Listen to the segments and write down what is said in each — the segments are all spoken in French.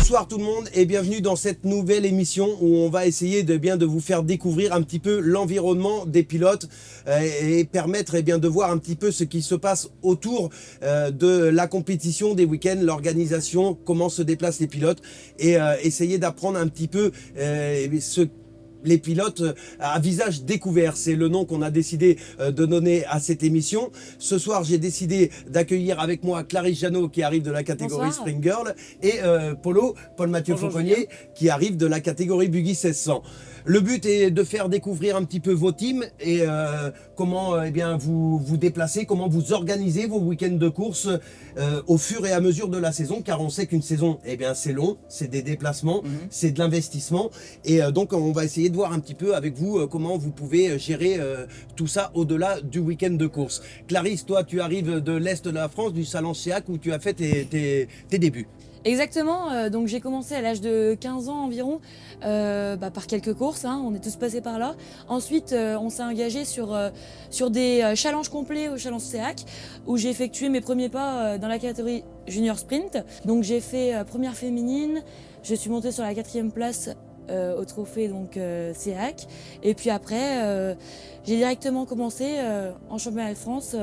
Bonsoir tout le monde et bienvenue dans cette nouvelle émission où on va essayer de vous faire découvrir un petit peu l'environnement des pilotes et permettre de voir un petit peu ce qui se passe autour de la compétition des week-ends, l'organisation, comment se déplacent les pilotes et essayer d'apprendre un petit peu les pilotes à visage découvert. C'est le nom qu'on a décidé de donner à cette émission. Ce soir, j'ai décidé d'accueillir avec moi Clarisse Jeannot qui arrive de la catégorie Bonsoir. Spring Girl et Paul-Mathieu Fauconnier qui arrive de la catégorie Buggy 1600. Le but est de faire découvrir un petit peu vos teams et comment vous vous déplacez, comment vous organisez vos week-ends de course au fur et à mesure de la saison, car on sait qu'une saison, c'est long, c'est des déplacements, c'est de l'investissement et donc on va essayer de voir un petit peu avec vous comment vous pouvez gérer tout ça au-delà du week-end de course. Clarisse, toi tu arrives de l'Est de la France, du Salon Séac où tu as fait tes débuts. Exactement, donc j'ai commencé à l'âge de 15 ans environ, par quelques courses, on est tous passés par là. Ensuite, on s'est engagé sur des challenges complets au Challenge Séac, où j'ai effectué mes premiers pas dans la catégorie Junior Sprint. Donc j'ai fait première féminine, je suis montée sur la 4e place au trophée Séac. Et puis après, j'ai directement commencé en championnat de France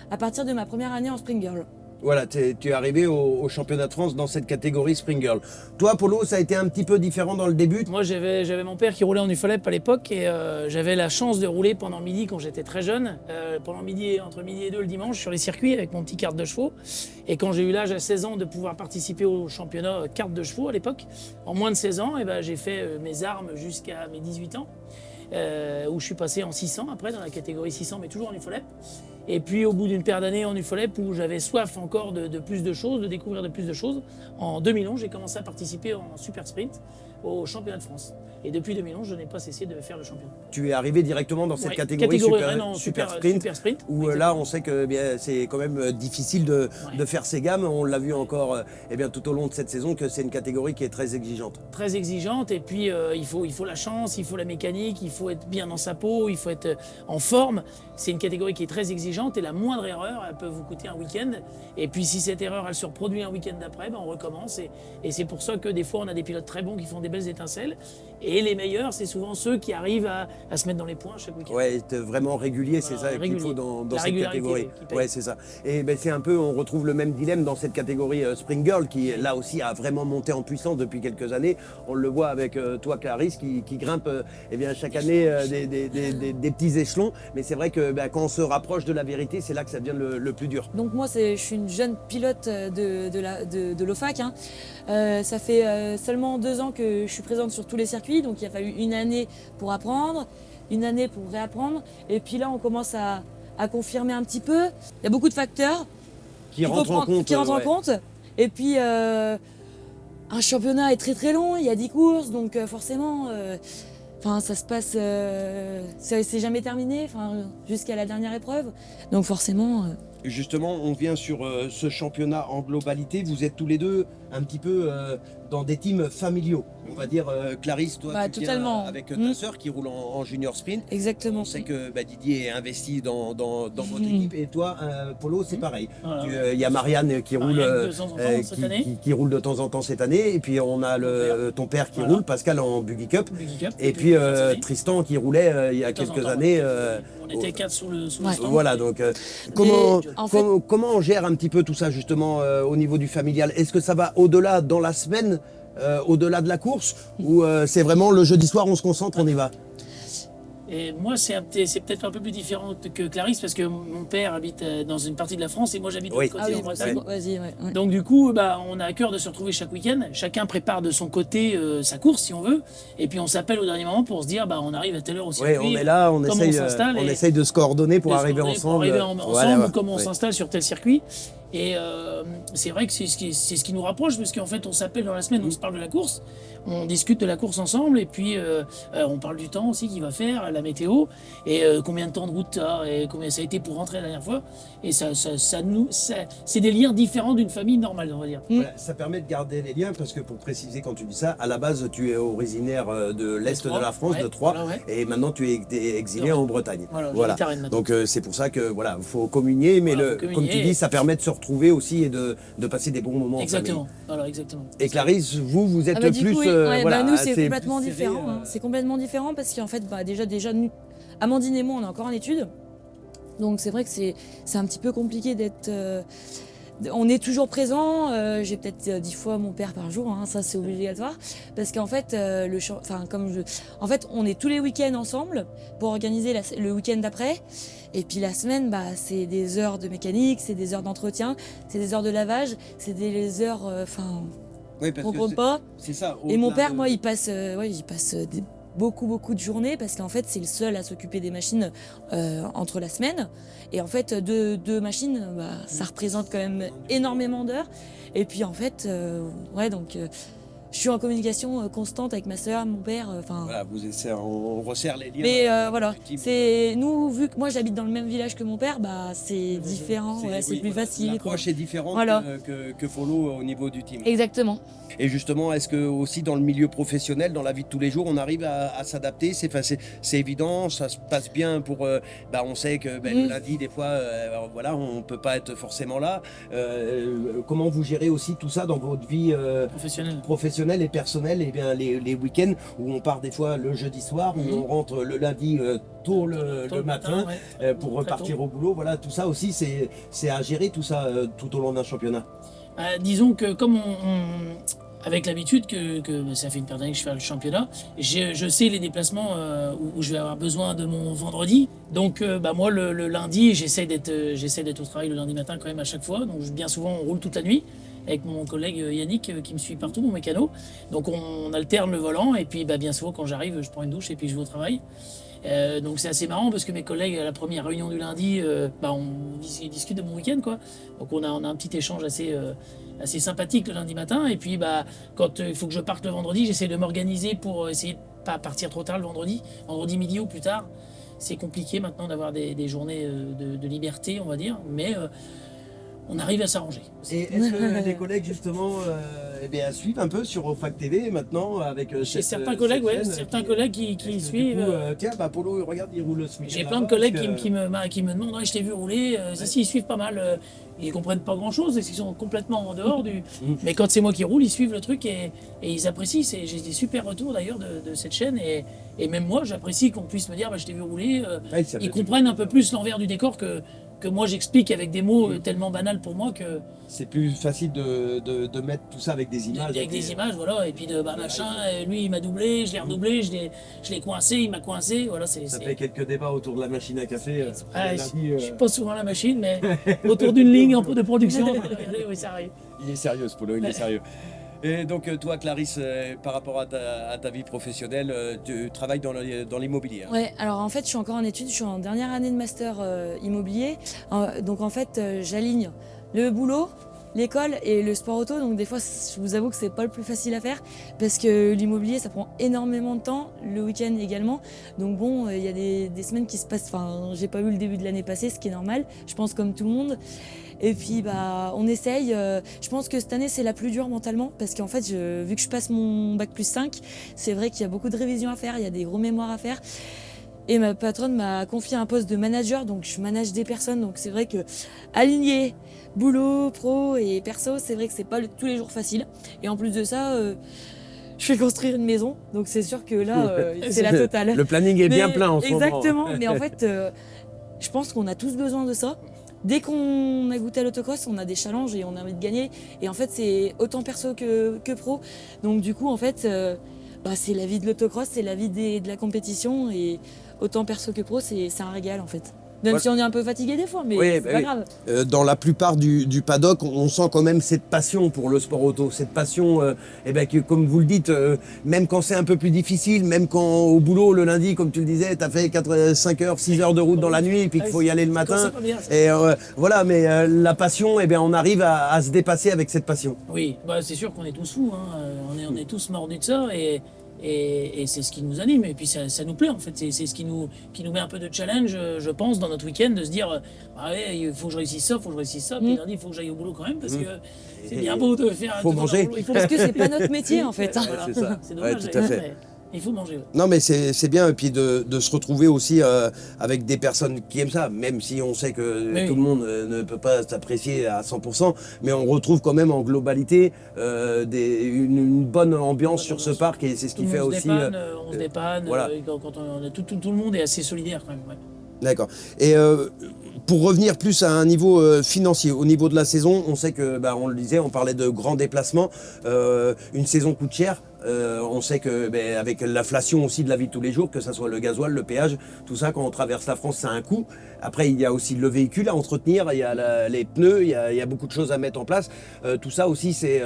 à partir de ma première année en Spring Girl. Voilà, tu es arrivé au championnat de France dans cette catégorie Spring Girl. Toi, Polo, ça a été un petit peu différent dans le début. Moi, j'avais mon père qui roulait en UFOLEP à l'époque et j'avais la chance de rouler pendant midi quand j'étais très jeune. Entre midi et 2 le dimanche sur les circuits avec mon petit kart de chevaux. Et quand j'ai eu l'âge à 16 ans de pouvoir participer au championnat kart de chevaux à l'époque, en moins de 16 ans, j'ai fait mes armes jusqu'à mes 18 ans. Où je suis passé en 600 après dans la catégorie 600 mais toujours en UFOLEP. Et puis au bout d'une paire d'années en UFOLEP où j'avais soif encore de plus de choses, de découvrir de plus de choses, en 2011 j'ai commencé à participer en super sprint au championnat de France. Et depuis 2011 je n'ai pas cessé de faire le championnat. Tu es arrivé directement dans cette Ouais, catégorie super sprint où là on sait que c'est quand même difficile de faire ses gammes. On l'a vu encore tout au long de cette saison que c'est une catégorie qui est très exigeante. Très exigeante et puis il faut la chance, il faut la mécanique, il faut être bien dans sa peau, il faut être en forme. C'est une catégorie qui est très exigeante et la moindre erreur, elle peut vous coûter un week-end. Et puis si cette erreur, elle se reproduit un week-end d'après, on recommence. Et c'est pour ça que des fois, on a des pilotes très bons qui font des belles étincelles. Et les meilleurs, c'est souvent ceux qui arrivent à se mettre dans les points chaque week-end. Ouais, être vraiment régulier, c'est ça qu'il faut dans cette catégorie. Ouais, c'est ça. Et c'est un peu, on retrouve le même dilemme dans cette catégorie Spring Girl qui, là aussi, a vraiment monté en puissance depuis quelques années. On le voit avec toi, Clarisse, qui grimpe chaque année des petits échelons. Mais c'est vrai que quand on se rapproche de la vérité, c'est là que ça devient le plus dur. Donc moi, je suis une jeune pilote de l'OFAC. Ça fait seulement 2 ans que je suis présente sur tous les circuits, donc il a fallu une année pour apprendre, une année pour réapprendre, et puis là on commence à confirmer un petit peu. Il y a beaucoup de facteurs qui rentrent en compte. Et puis un championnat est très très long, il y a 10 courses, donc forcément... ça se passe, c'est jamais terminé, jusqu'à la dernière épreuve. Donc forcément. Justement, on vient sur ce championnat en globalité. Vous êtes tous les deux un petit peu dans des teams familiaux. On va dire, Clarisse, toi, tu viens avec ta sœur qui roule en junior sprint. Exactement. On sait que Didier est investi dans votre équipe. Et toi, Polo, c'est pareil. Il y a Marianne qui roule, qui roule de temps en temps cette année. Et puis on a ton père qui roule, Pascal en Buggy Cup. Et puis Tristan qui roulait il y a quelques années. On était 4 sous le stand. Voilà, donc comment on gère un petit peu tout ça justement au niveau du familial? Est-ce que ça va au-delà dans la semaine, au-delà de la course, ou c'est vraiment le jeudi soir, on se concentre, on y va? Et moi, c'est peut-être un peu plus différent que Clarisse parce que mon père habite dans une partie de la France et moi j'habite de l'autre côté en Bretagne. Donc du coup, on a à cœur de se retrouver chaque week-end. Chacun prépare de son côté sa course si on veut. Et puis on s'appelle au dernier moment pour se dire on arrive à telle heure au circuit. On est là, on essaye de se coordonner pour arriver ensemble. Comment on s'installe sur tel circuit. Et c'est vrai que c'est ce qui nous rapproche parce qu'en fait on s'appelle dans la semaine, on se parle de la course, on discute de la course ensemble et puis on parle du temps aussi qu'il va faire, la météo et combien de temps de route tu as et combien ça a été pour rentrer la dernière fois. Et c'est des liens différents d'une famille normale, on va dire. Voilà, ça permet de garder les liens parce que pour préciser quand tu dis ça, à la base tu es originaire de l'Est de la France, de Troyes, et maintenant tu es exilé en Bretagne. Voilà. Donc c'est pour ça que il faut communier, mais comme tu dis, ça permet de se retrouver retrouver aussi et de passer des bons moments en Exactement. famille. Voilà, exactement. Et Clarisse, vous êtes Du plus... coup, oui. voilà, nous, c'est assez complètement plus serré, différent. C'est complètement différent parce qu'en fait, déjà, nous, Amandine et moi, on est encore en études. Donc c'est vrai que c'est un petit peu compliqué d'être... on est toujours présent, j'ai peut-être 10 fois mon père par jour, ça c'est obligatoire, parce qu'en fait, en fait, on est tous les week-ends ensemble pour organiser le week-end d'après, et puis la semaine, c'est des heures de mécanique, c'est des heures d'entretien, c'est des heures de lavage, c'est des heures, Oui, parce on que compte pas. c'est ça. Et mon père, de- moi, il passe beaucoup de journées parce qu'en fait, c'est le seul à s'occuper des machines entre la semaine. Et en fait, deux machines, ça représente quand même énormément d'heures. Et puis en fait, je suis en communication constante avec ma sœur, mon père. Voilà, on resserre les liens. Mais voilà, effectivement. c'est nous, vu que moi j'habite dans le même village que mon père, c'est différent, c'est plus facile. L'approche est différente Voilà. que Follow au niveau du team. Exactement. Et justement, est-ce que aussi dans le milieu professionnel, dans la vie de tous les jours, on arrive à s'adapter? C'est évident, ça se passe bien pour. On sait que le lundi, des fois, voilà, on peut pas être forcément là. Comment vous gérez aussi tout ça dans votre vie professionnelle et personnelle? Et bien les week-ends où on part des fois le jeudi soir, où on rentre le lundi tôt le matin pour repartir au boulot. Voilà, tout ça aussi, c'est à gérer tout ça tout au long d'un championnat. Disons que comme avec l'habitude que ça fait une paire d'années que je fais le championnat, je sais les déplacements où je vais avoir besoin de mon vendredi. Donc moi le lundi, j'essaie d'être au travail le lundi matin quand même à chaque fois. Donc bien souvent on roule toute la nuit avec mon collègue Yannick qui me suit partout, mon mécano. Donc on alterne le volant et puis bien souvent quand j'arrive, je prends une douche et puis je vais au travail. Donc c'est assez marrant parce que mes collègues à la première réunion du lundi, on discute de mon week-end quoi. Donc on a un petit échange assez sympathique le lundi matin. Et puis quand il faut que je parte le vendredi, j'essaie de m'organiser pour essayer de pas partir trop tard le vendredi midi ou plus tard. C'est compliqué maintenant d'avoir des journées de liberté, on va dire, mais on arrive à s'arranger. Et est-ce que les collègues justement suivent un peu sur OFAC TV maintenant avec J'ai certains collègues, qui suivent. Tiens, Polo, regarde, il roule ce week-end. J'ai plein de collègues qui me demandent je t'ai vu rouler. Si, ils suivent pas mal. Ils comprennent pas grand-chose, parce qu'ils sont complètement en dehors du. Mais quand c'est moi qui roule, ils suivent le truc et ils apprécient. J'ai des super retours d'ailleurs de cette chaîne et même moi, j'apprécie qu'on puisse me dire je t'ai vu rouler. Ils comprennent un peu plus l'envers du décor que moi j'explique avec des mots tellement banals pour moi que. C'est plus facile de mettre tout ça avec des images. Avec des images, voilà. Et puis lui il m'a doublé, je l'ai redoublé, je l'ai coincé, il m'a coincé. Voilà, ça fait quelques débats autour de la machine à café. Je suis pas souvent à la machine, mais autour d'une ligne de production. Oui, ça arrive. Il est sérieux ce Polo, il est sérieux. Et donc toi Clarisse, par rapport à ta vie professionnelle, tu travailles dans l'immobilier. Hein. Ouais, alors en fait je suis encore en études, je suis en dernière année de master immobilier. Donc en fait j'aligne le boulot, l'école et le sport auto. Donc des fois je vous avoue que c'est pas le plus facile à faire parce que l'immobilier ça prend énormément de temps, le week-end également. Donc bon, il y a des semaines qui se passent, j'ai pas eu le début de l'année passée, ce qui est normal, je pense comme tout le monde. Et puis on essaye, je pense que cette année c'est la plus dure mentalement parce qu'en fait vu que je passe mon bac plus 5, c'est vrai qu'il y a beaucoup de révisions à faire, il y a des gros mémoires à faire. Et ma patronne m'a confié un poste de manager, donc je manage des personnes, donc c'est vrai que aligner boulot, pro et perso, c'est vrai que c'est pas tous les jours facile. Et en plus de ça, je fais construire une maison, donc c'est sûr que là, c'est la totale. Le planning est bien plein en ce moment. Exactement, mais en fait, je pense qu'on a tous besoin de ça. Dès qu'on a goûté à l'autocross, on a des challenges et on a envie de gagner. Et en fait, c'est autant perso que pro. Donc du coup, en fait, c'est la vie de l'autocross, c'est la vie de la compétition. Et autant perso que pro, c'est un régal en fait. Même si on est un peu fatigué des fois, mais c'est pas grave. Dans la plupart du paddock, on sent quand même cette passion pour le sport auto. Cette passion, que, comme vous le dites, même quand c'est un peu plus difficile, même quand au boulot, le lundi, comme tu le disais, tu as fait 5 heures, 6 heures de route dans la nuit et puis qu'il faut y aller le matin. Et mais la passion, on arrive à se dépasser avec cette passion. Oui, c'est sûr qu'on est tous fous. Hein. On est tous mordus de ça. Et c'est ce qui nous anime, et puis ça nous plaît en fait, c'est ce qui nous met un peu de challenge, je pense, dans notre week-end, de se dire il faut que je réussisse ça, puis lundi il faut que j'aille au boulot quand même, parce que c'est bien beau de faire faut manger. Il faut parce que c'est pas notre métier en fait. Voilà. C'est ça. C'est dommage. Tout à fait. Il faut manger. Ouais. Non, mais c'est bien, et puis de se retrouver aussi avec des personnes qui aiment ça, même si on sait que Mais tout oui. le monde ne peut pas s'apprécier à 100%, mais on retrouve quand même en globalité une bonne ambiance sur ce parc, et c'est ce Tout qui le fait monde se aussi... dépanne, on se dépanne. voilà. Quand tout le monde est assez solidaire quand même. Ouais. D'accord. Et pour revenir plus à un niveau financier, au niveau de la saison, on sait que, on le disait, on parlait de grands déplacements. Une saison coûte cher. On sait que avec l'inflation aussi de la vie de tous les jours, que ce soit le gasoil, le péage, tout ça, quand on traverse la France, ça a un coût. Après, il y a aussi le véhicule à entretenir, il y a les pneus, il y a beaucoup de choses à mettre en place. Tout ça aussi, c'est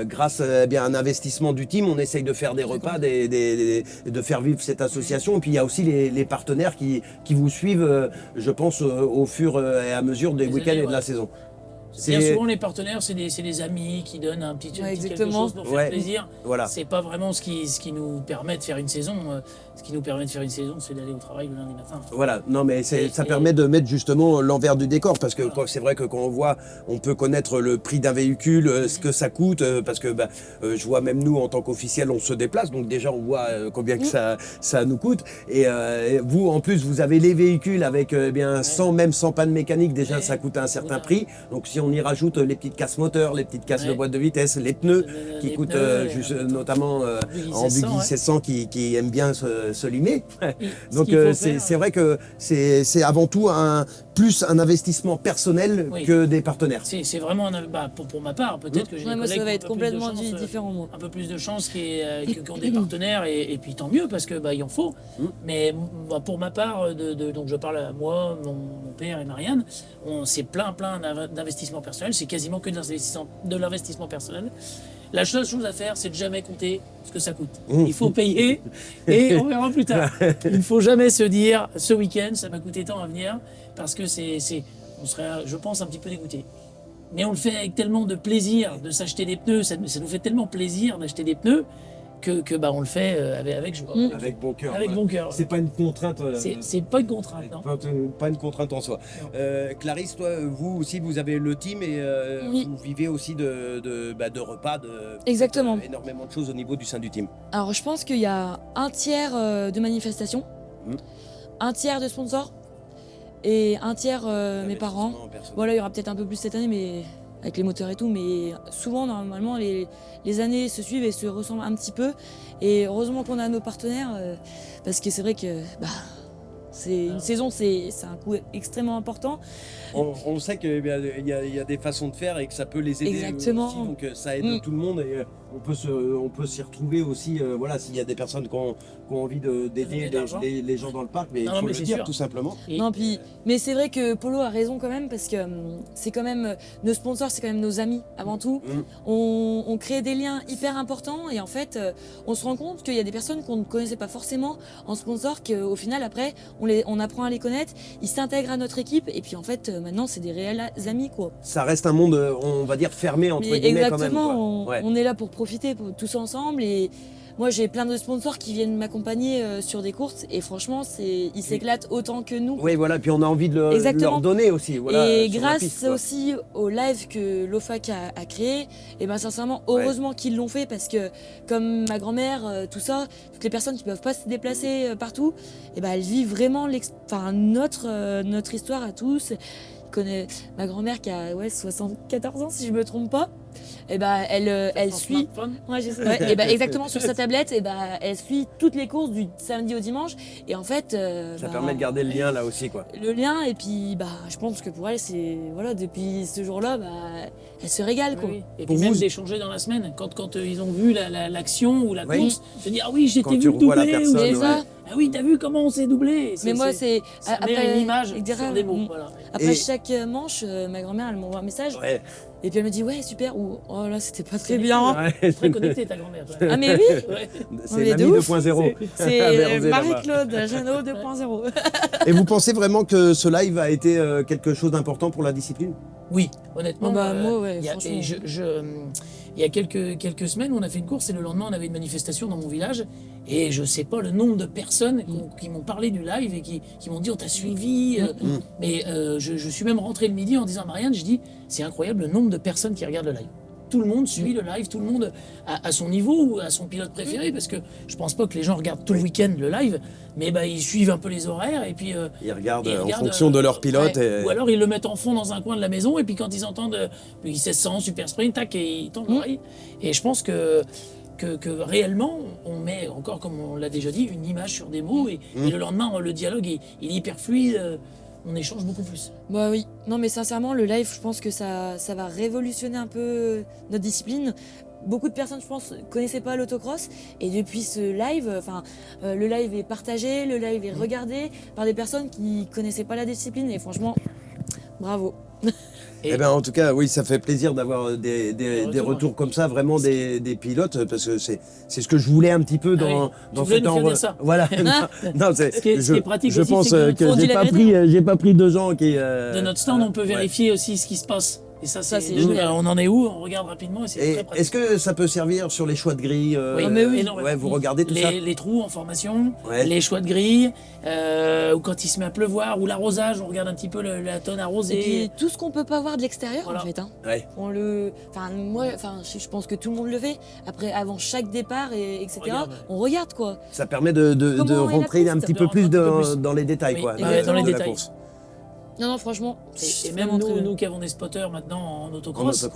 grâce à un investissement du team. On essaye de faire des repas, de faire vivre cette association. Et puis, il y a aussi les partenaires qui vous suivent, je pense, au fur et à mesure des Les week-ends années, et de la ouais. saison. Bien souvent, les partenaires, c'est des amis qui donnent un petit quelque exactement. chose pour faire Ouais. plaisir. Voilà. C'est pas vraiment ce qui nous permet de faire une saison. Ce qui nous permet de faire une saison, c'est d'aller au travail le lundi matin. Voilà, non mais ça Et- permet de mettre justement l'envers du décor, parce que Voilà. c'est vrai que quand on voit, on peut connaître le prix d'un véhicule, ce que ça coûte, parce que je vois même nous en tant qu'officiel, on se déplace, donc déjà on voit combien que ça nous coûte. Et vous en plus, vous avez les véhicules avec sans panne mécanique, déjà Ouais. ça coûte un certain Ouais. prix. Donc si on y rajoute les petites casses moteurs, les petites casses de Ouais. boîte de vitesse, les pneus qui Les coûtent pneus, notamment Buggy en 1600, Buggy ouais. 1600 qui aiment bien se limer. Ce Donc qu'il faut c'est faire, vrai que c'est avant tout plus un investissement personnel Oui. que des partenaires. C'est vraiment pour ma part, peut-être que j'ai Ouais, des moi, ça collègues va qui être ont un peu plus de complètement chance, différent, moi. un peu plus de chance qui ont des partenaires, et puis tant mieux, parce que il en faut. Mais pour ma part, donc je parle à moi, mon père et Marianne, c'est plein d'investissements personnels, c'est quasiment que de l'investissement personnel. La seule chose à faire, c'est de jamais compter ce que ça coûte. Il faut payer et on verra plus tard. Il ne faut jamais se dire, ce week-end, ça m'a coûté tant à venir, parce que on serait, je pense, un petit peu dégoûté. Mais on le fait avec tellement de plaisir de s'acheter des pneus, ça nous fait tellement plaisir d'acheter des pneus que on le fait avec joie. Avec bon cœur. Avec bon cœur. C'est pas une contrainte. C'est pas une contrainte, non. Pas une contrainte en soi. Clarisse, toi, vous aussi, vous avez le team et Oui. vous vivez aussi de repas, Exactement. énormément de choses au niveau du sein du team. Alors, je pense qu'il y a un tiers de manifestations, un tiers de sponsors et un tiers mes parents. Investissement personnel. Voilà, il y aura peut-être un peu plus cette année, mais avec les moteurs et tout, mais souvent, normalement, les années se suivent et se ressemblent un petit peu. Et heureusement qu'on a nos partenaires, parce que c'est vrai que c'est une saison, c'est un coût extrêmement important. On sait qu'il y a des façons de faire et que ça peut les aider Exactement. aussi, donc ça aide tout le monde, et on peut s'y retrouver aussi, voilà, s'il y a des personnes qui ont envie d'aider Donner de l'argent. les gens dans le parc, mais il Non, faut mais le c'est dire sûr. tout simplement. Et- Non, puis, mais c'est vrai que Polo a raison quand même, parce que c'est quand même nos sponsors, c'est quand même nos amis avant tout. On crée des liens hyper importants, et en fait, on se rend compte qu'il y a des personnes qu'on ne connaissait pas forcément en sponsor, qu'au final, après, on apprend à les connaître, ils s'intègrent à notre équipe, et puis en fait, maintenant, c'est des réels amis, quoi. Ça reste un monde, on va dire, fermé entre Mais guillemets exactement, quand même, quoi. Ouais. on est là pour profiter tous ensemble, et moi j'ai plein de sponsors qui viennent m'accompagner sur des courses, et franchement ils s'éclatent autant que nous. Oui, voilà, puis on a envie de Exactement. leur donner aussi. Voilà, Et sur la grâce piste, quoi. aussi au live que l'OFAC a créé, et ben sincèrement, heureusement qu'ils l'ont fait, parce que comme ma grand-mère, tout ça, toutes les personnes qui peuvent pas se déplacer partout, et ben elles vivent vraiment notre histoire à tous. Connais ma grand-mère qui a 74 ans si je me trompe pas, et ben elle Sans suit smartphone. et ben exactement sur sa tablette, et ben elle suit toutes les courses du samedi au dimanche, et en fait Ça permet de garder le lien là aussi, quoi. le lien, et puis je pense que pour elle c'est voilà, depuis ce jour-là elle se régale, quoi. Oui. Et Pour puis même vous- d'échanger dans la semaine, quand ils ont vu l'action ou la Oui. course, de dire ah oui, j'ai Quand été tu vu revois la doubler, personne, ou Mais ouais. ça, ah oui, t'as vu comment on s'est doublé. mais moi c'est ça met une image il dira- sur des mots. Voilà. après Et- chaque manche, ma grand-mère elle m'envoie un message, Ouais. et puis elle me dit ouais super, ou oh là c'était pas très bien. Ouais. Très connectée ta grand-mère. toi. Ah mais oui, Ouais. C'est mais de Mamie ouf. 2.0. c'est Verzé, là-bas. Marie-Claude Jeannot 2.0. Et vous pensez vraiment que ce live a été quelque chose d'important pour la discipline? Oui, honnêtement. Oh bah, moi, ouais, il y a, franchement. et il y a quelques semaines, on a fait une course et le lendemain, on avait une manifestation dans mon village. Et je sais pas le nombre de personnes qui m'ont parlé du live et qui m'ont dit on t'a suivi. Mais je suis même rentré le midi en disant à Marianne, je dis c'est incroyable le nombre de personnes qui regardent le live. tout le monde suit le live, tout le monde à son niveau ou à son pilote préféré, parce que je pense pas que les gens regardent tout le week-end le live, mais ils suivent un peu les horaires et puis ils regardent en fonction de leur pilote. Ou alors ils le mettent en fond dans un coin de la maison et puis quand ils entendent Buggy 1600, Super Sprint, tac, et ils tendent l'oreille. Et je pense que réellement, on met encore, comme on l'a déjà dit, une image sur des mots et le lendemain, le dialogue il est hyper fluide, on échange beaucoup plus. Bah oui, non mais sincèrement, le live, je pense que ça va révolutionner un peu notre discipline. Beaucoup de personnes, je pense, connaissaient pas l'autocross et depuis ce live, le live est partagé, le live est regardé par des personnes qui connaissaient pas la discipline et franchement, bravo. Eh ben, en tout cas, oui, ça fait plaisir d'avoir des retours comme ça, vraiment des pilotes, parce que c'est ce que je voulais un petit peu dans ce temps. Voilà. Non, ce qui est pratique je aussi, pense c'est que j'ai pas pris 2 ans qui. De notre stand, on peut vérifier aussi ce qui se passe. Et ça c'est génial. On en est où? On regarde rapidement et c'est très pratique. Est-ce que ça peut servir sur les choix de grille? Oui, mais oui. Ouais, vous regardez tout ça? Les trous en formation, les choix de grille, ou quand il se met à pleuvoir, ou l'arrosage, on regarde un petit peu la tonne arrosée. Et puis tout ce qu'on peut pas voir de l'extérieur, en fait. Ouais. Je pense que tout le monde le fait. Après, avant chaque départ, etc., on regarde quoi. Ça permet de rentrer un petit peu plus dans les détails, quoi. Dans les détails. Non, franchement. Et même nous qui avons des spotters maintenant en autocross,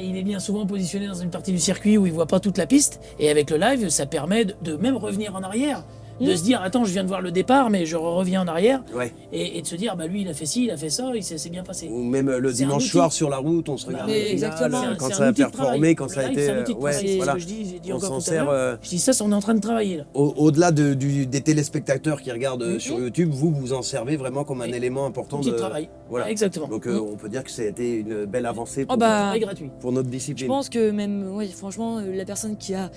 il est bien souvent positionné dans une partie du circuit où il voit pas toute la piste. Et avec le live, ça permet de même revenir en arrière. De se dire, attends, je viens de voir le départ, mais je reviens en arrière. Et de se dire, lui, il a fait ci, il a fait ça, c'est bien passé. Ou même le dimanche soir sur la route, on se regarde exactement. Quand ça a performé, quand ça a été. Voilà. Je dis encore tout à l'heure. Je dis ça, on est en train de travailler là. Au-delà des téléspectateurs qui regardent sur YouTube, vous en servez vraiment comme un élément important de travail. Voilà. Exactement. Donc on peut dire que ça a été une belle avancée pour notre discipline. Je pense que même, franchement, la personne qui a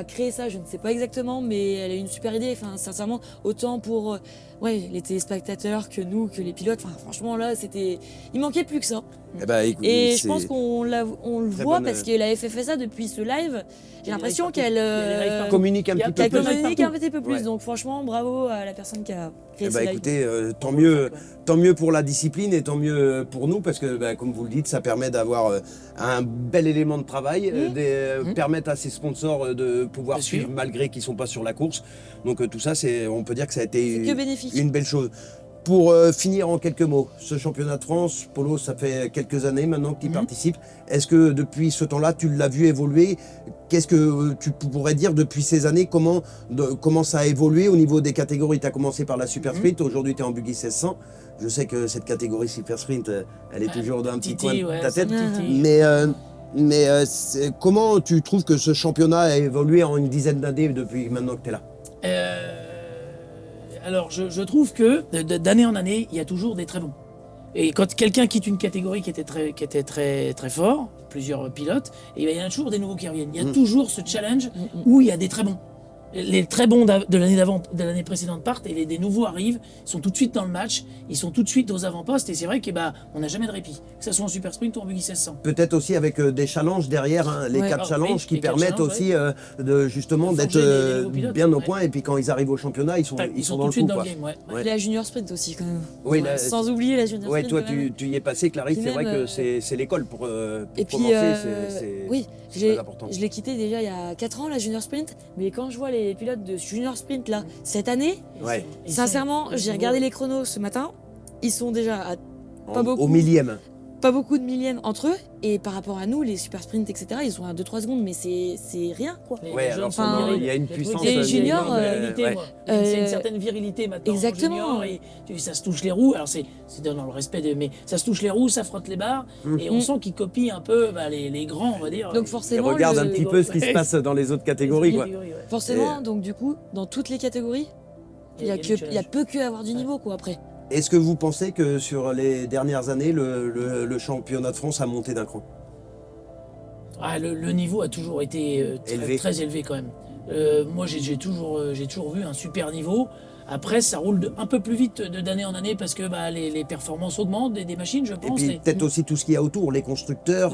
créé ça, je ne sais pas exactement, mais elle a une super idée. Enfin, sincèrement, autant pour les téléspectateurs que nous, que les pilotes. Enfin, franchement, là, il manquait plus que ça. Et je pense qu'on le voit parce que la FF fait ça depuis ce live. J'ai l'impression qu'elle communique un petit peu plus. Donc, franchement, bravo à la personne qui a créé ce live. Écoutez, tant mieux pour la discipline et tant mieux pour nous parce que, comme vous le dites, ça permet d'avoir un bel élément de travail, permettre à ses sponsors de pouvoir suivre malgré qu'ils ne sont pas sur la course. Donc tout ça, on peut dire que ça a été une belle chose. Pour finir en quelques mots, ce championnat de France, Polo, ça fait quelques années maintenant que tu y participes. Est-ce que depuis ce temps-là, tu l'as vu évoluer? Qu'est-ce que tu pourrais dire depuis ces années? Comment ça a évolué au niveau des catégories? Tu as commencé par la Super Sprint, aujourd'hui tu es en Buggy 1600. Je sais que cette catégorie Super Sprint, elle est toujours dans un petit coin de ta tête. Mais comment tu trouves que ce championnat a évolué en une dizaine d'années depuis maintenant que tu es là? Alors, je trouve que d'année en année, il y a toujours des très bons. Et quand quelqu'un quitte une catégorie qui était très, très fort, plusieurs pilotes, il y a toujours des nouveaux qui reviennent. Il y a toujours ce challenge où il y a des très bons. Les très bons de l'année d'avant, de l'année précédente partent et des nouveaux arrivent, ils sont tout de suite dans le match, ils sont tout de suite aux avant-postes et c'est vrai qu'on n'a jamais de répit, que ce soit en Super Sprint ou en Buggy 1600. Peut-être aussi avec des challenges derrière, les 4 challenges qui permettent aussi justement d'être bien au point et puis quand ils arrivent au championnat, ils sont dans le coup. Dans le game, La Junior Sprint aussi quand même. Sans oublier la Junior Sprint. Toi tu y es passé, Clarisse, c'est vrai que c'est l'école pour commencer, c'est très important. Je l'ai quitté déjà il y a 4 ans la Junior Sprint, mais quand je vois les pilotes de Junior Sprint là, cette année, sincèrement, j'ai regardé les chronos ce matin, ils sont déjà à au millième. Pas beaucoup de millièmes entre eux, et par rapport à nous, les super sprints, etc., ils sont à 2-3 secondes, mais c'est rien, quoi. Il y a une puissance. Les juniors, c'est une certaine virilité maintenant. Exactement. Et ça se touche les roues, alors c'est dans le respect mais ça se touche les roues, ça frotte les barres, et on sent qu'ils copient un peu les grands, on va dire. Donc forcément, ils regardent un petit peu ce qui se passe dans les autres catégories, quoi. Forcément, donc du coup, dans toutes les catégories, il y a peu que avoir du niveau, quoi, après. Est-ce que vous pensez que sur les dernières années, le championnat de France a monté d'un cran? Le niveau a toujours été très élevé quand même. Moi, j'ai toujours vu un super niveau. Après, ça roule un peu plus vite d'année en année parce que les performances augmentent des machines, je pense. Et puis peut-être aussi tout ce qu'il y a autour, les constructeurs,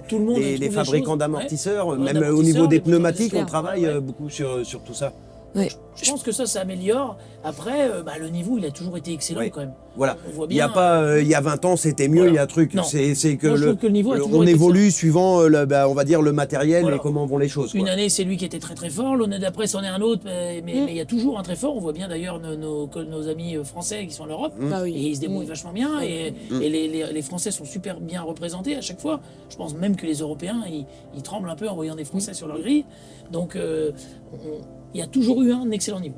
tout le monde les fabricants d'amortisseurs, même au niveau des pneumatiques, on travaille beaucoup sur tout ça. Ouais. Je pense que ça améliore. Après, le niveau, il a toujours été excellent Ouais. quand même. Voilà. On voit Il y a bien, pas, il y a 20 ans, c'était mieux, voilà. il y a un truc. Non. C'est que, Moi, je trouve que le niveau a toujours on été évolue suivant, on va dire, le matériel Voilà. et comment vont les choses. Une quoi. année, c'est lui qui était très très fort, l'année d'après, c'en est un autre, mais il y a toujours un très fort. On voit bien d'ailleurs nos amis français qui sont en Europe, Bah oui. et ils se débrouillent vachement bien, et les Français sont super bien représentés à chaque fois. Je pense même que les Européens, ils tremblent un peu en voyant des Français sur leur grille. Donc, il y a toujours eu un excellent niveau.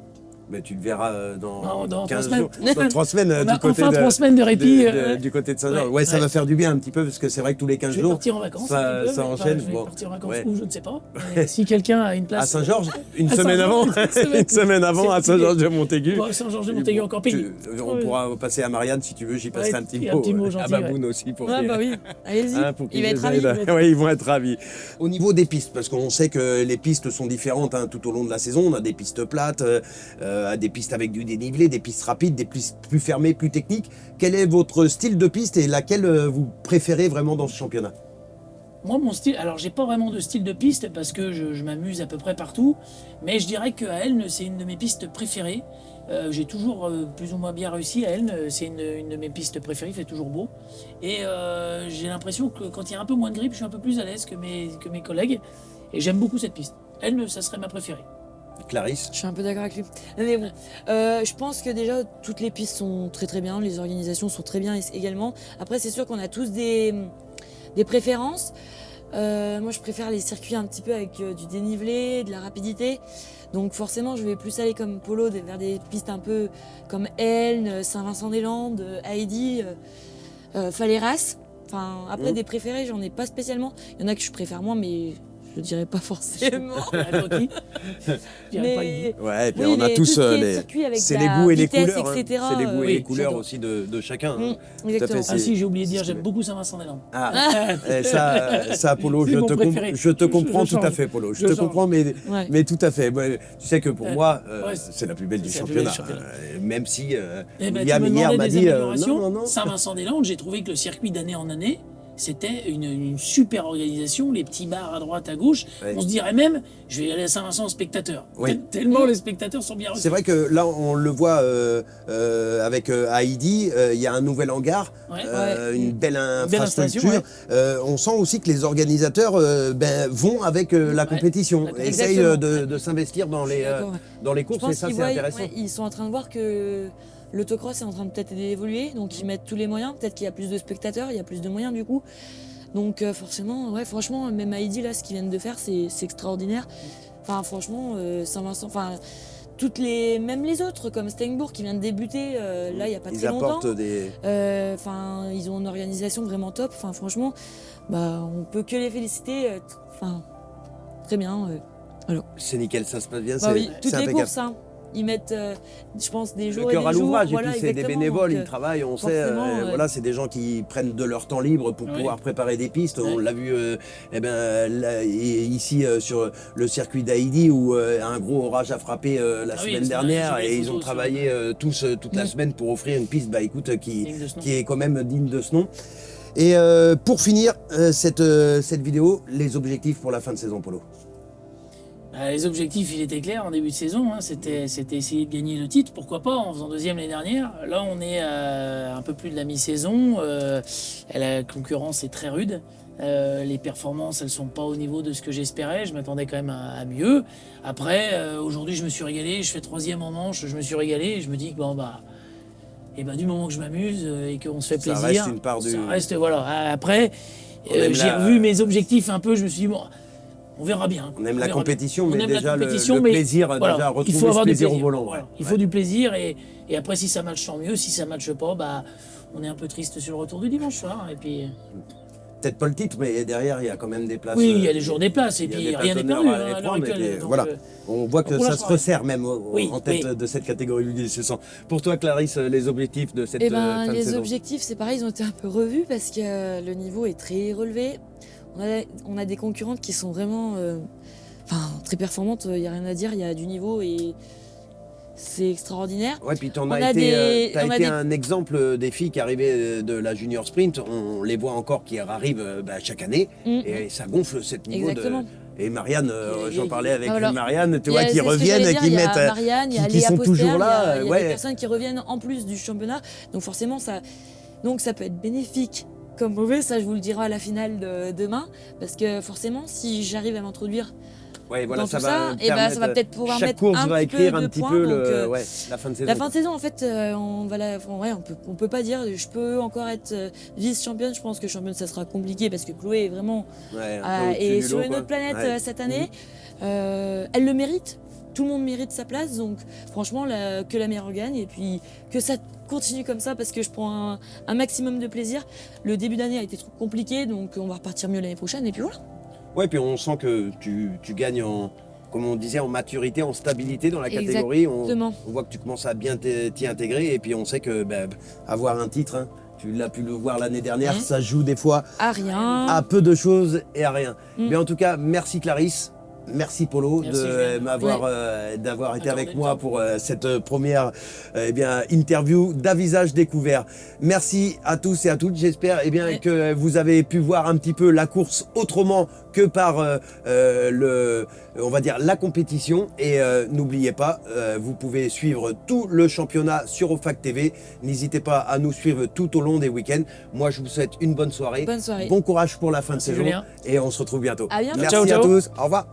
Mais tu le verras dans 3 15 semaines. jours. Dans 3 semaines, On du a côté enfin 3 semaines de répit. du côté de Saint-Georges. ouais, Ouais, ça ouais. va faire du bien un petit peu, parce que c'est vrai que tous les 15 Je vais jours, partir en vacances. ça, un petit peu, ça mais enchaîne. je vais Bon. partir en vacances Ouais. où, je ne sais pas. Mais si quelqu'un a une place. À Saint-Georges, une À semaine avant, Saint-Georges, une semaine avant, à Saint-Georges-de-Montaigu. Bon, Saint-Georges-de-Montaigu encore payé. On pourra passer à Marianne si tu veux, j'y passerai Ouais, un petit un mot. petit mot À gentil, Baboune aussi pour Ouais, qu'il- bah oui, allez-y, Hein, pour il qu'ils va être les ravi. aident. Oui, ils vont être ravis. Au niveau des pistes, parce qu'on sait que les pistes sont différentes tout au long de la saison. On a des pistes plates, des pistes avec du dénivelé, des pistes rapides, des pistes plus fermées, plus techniques. Quel est votre style de piste et laquelle vous préférez vraiment dans ce championnat? Moi, mon style, alors j'ai pas vraiment de style de piste parce que je m'amuse à peu près partout, mais je dirais qu'à Elne, c'est une de mes pistes préférées. J'ai toujours plus ou moins bien réussi à Elne, c'est une de mes pistes préférées, il fait toujours beau. Et j'ai l'impression que quand il y a un peu moins de grippe, je suis un peu plus à l'aise que mes collègues, et j'aime beaucoup cette piste. Elne, ça serait ma préférée. Clarisse? Je suis un peu d'accord avec lui. Mais bon, je pense que déjà toutes les pistes sont très très bien, les organisations sont très bien également. Après, c'est sûr qu'on a tous des préférences. Moi, je préfère les circuits un petit peu avec du dénivelé, de la rapidité. Donc forcément, je vais plus aller comme Polo vers des pistes un peu comme Elne, Saint-Vincent-des-Landes, Heidi, Faleras. Enfin, après, des préférés, j'en ai pas spécialement. Il y en a que je préfère moins, mais je dirais pas forcément. Je dirais pas Heidi. Ouais, et puis Oui, on a tout tous ce qui est les. circuit avec C'est la les goûts et les vitesse, couleurs. etc., C'est les goûts et oui, les couleurs j'adore. aussi de chacun. Exactement. fait, Ah si, j'ai oublié de c'est dire, ce j'aime que- beaucoup Saint-Vincent-des-Landes. Ah, et ça, Polo, C'est mon préféré. je te comprends Je tout à change. fait, Polo. Je Je te change. comprends, Ouais. mais tout à fait. Moi, tu sais que pour moi, ouais, c'est la plus belle du c'est la plus belle championnat. du championnat. Même si Eh ben, Liam tu me hier demandais m'a des dit améliorations. non. Saint-Vincent-des-Landes, j'ai trouvé que le circuit d'année en année, c'était une super organisation, les petits bars à droite, à gauche. Ouais. On se dirait même, je vais aller à Saint-Vincent en spectateur. Oui. Tellement les spectateurs sont bien reçus. C'est vrai que là, on le voit avec Heidi, il y a un nouvel hangar, Ouais. une belle installation, infrastructure. On sent aussi que les organisateurs vont avec la compétition, D'accord. essayent Exactement. de s'investir dans les D'accord, ouais. dans les Je courses, et pense ça qu'ils c'est voient, intéressant. ouais, ils sont en train de voir que l'autocross est en train de peut-être d'évoluer, donc ils mettent tous les moyens. Peut-être qu'il y a plus de spectateurs, il y a plus de moyens du coup. Donc forcément, ouais, franchement, même Heidi là, ce qu'ils viennent de faire, c'est extraordinaire. Enfin, franchement, Saint-Vincent, enfin, même les autres, comme Steinbourg qui vient de débuter, là, il n'y a pas Ils très longtemps. apportent des. Enfin, ils ont une organisation vraiment top. Enfin, franchement, bah, on peut que les féliciter. Enfin, très bien. C'est nickel, ça se passe bien. Bah c'est oui, toutes c'est les impeccable. courses, hein. Ils mettent, je pense, des Le jours et cœur des à jours. l'ouvrage, Voilà, et puis c'est des exactement. bénévoles, Donc, ils travaillent, on sait, forcément, voilà, c'est des gens qui prennent de leur temps libre pour Oui. pouvoir préparer des pistes. On Ouais. l'a vu ici sur le circuit d'Haïdi où un gros orage a frappé la Ah oui, semaine c'est vrai, dernière, j'ai vu et les ils ont photos, travaillé tous toute la semaine pour offrir une piste, bah écoute, Digne de ce nom. qui est quand même digne de ce nom. Et pour finir cette vidéo, les objectifs pour la fin de saison, Polo. Les objectifs, il était clair en début de saison, hein, c'était essayer de gagner le titre, pourquoi pas, en faisant deuxième l'année dernière. Là, on est à un peu plus de la mi-saison, la concurrence est très rude. Les performances, elles sont pas au niveau de ce que j'espérais, je m'attendais quand même à mieux. Après, aujourd'hui, je me suis régalé, je fais troisième en manche, je me suis régalé, et je me dis que bon, bah, et ben, du moment que je m'amuse et qu'on se fait Ça plaisir, reste une part du- ça reste, voilà. Après, On aime j'ai la- revu mes objectifs un peu, je me suis dit, bon, on verra bien. On aime la verra bien. compétition, On mais aime la déjà compétition, le mais plaisir, voilà, déjà il retrouver faut avoir ce du plaisir au plaisir. volant. Voilà. ouais. Il faut du plaisir et après si ça matche tant mieux, si ça matche pas, bah on est un peu triste sur le retour du dimanche soir et puis Peut-être pas le titre, mais derrière, il y a quand même des places. oui, il y a les jours des places et il y a puis des rien n'est places perdu d'honneur à hein, à aller l'heure prendre, et actuelle. puis Donc, voilà. On voit que pour ça l'instant, se resserre même Oui, en tête oui. de cette catégorie du 1600. Pour toi, Clarisse, les objectifs de cette Eh fin ben, de les saison. objectifs, c'est pareil, ils ont été un peu revus parce que le niveau est très relevé. On a des concurrentes qui sont vraiment très performantes, il n'y a rien à dire, il y a du niveau et c'est extraordinaire. Ouais, puis t'en On as a été, des- on a été des- un exemple des filles qui arrivaient de la junior sprint. On les voit encore qui arrivent chaque année, et ça gonfle cette niveau Exactement. Et Marianne, j'en parlais avec voilà. Marianne, tu Il y a- vois, qui c'est ce que reviennent j'allais et dire, qui il y a mettent, Marianne, il y a qui Léa sont Poster, toujours là. il y a ouais. des personnes qui reviennent en plus du championnat. Donc forcément, ça peut être bénéfique comme mauvais. Ça, je vous le dirai à la finale de demain. Parce que forcément, si j'arrive à m'introduire Ouais, voilà, dans ça tout va ça, et ben, ça va peut-être pouvoir chaque mettre course un va petit écrire peu un de petit points. peu Donc, la fin de saison. la fin de saison, en fait, on peut pas dire. Je peux encore être vice-championne. Je pense que championne, ça sera compliqué parce que Chloé est vraiment Ouais, un peu au-dessus est du sur lot, une quoi. autre planète Ouais. cette année. Elle le mérite. Tout le monde mérite sa place. Donc, franchement, que la meilleure gagne et puis que ça continue comme ça parce que je prends un maximum de plaisir. Le début d'année a été trop compliqué, donc on va repartir mieux l'année prochaine. Et puis voilà. Ouais, puis on sent que tu gagnes comme on disait, en maturité, en stabilité dans la catégorie. Exactement. On voit que tu commences à bien t'y intégrer et puis on sait que avoir un titre, hein, tu l'as pu le voir l'année dernière, ça joue des fois À rien. à peu de choses et à rien. Mais en tout cas, merci Clarisse. Merci Polo Merci, d'avoir été avec Accordé moi le temps. pour cette première interview d'À Visage Découvert. Merci à tous et à toutes. J'espère que vous avez pu voir un petit peu la course autrement que par on va dire la compétition. Et n'oubliez pas, vous pouvez suivre tout le championnat sur OFAC TV. N'hésitez pas à nous suivre tout au long des week-ends. Moi, je vous souhaite une bonne soirée. Bonne soirée. Bon courage pour la fin de Merci, saison. Julien. Et on se retrouve bientôt. À bientôt. Merci Ciao, à ciao. tous. Au revoir.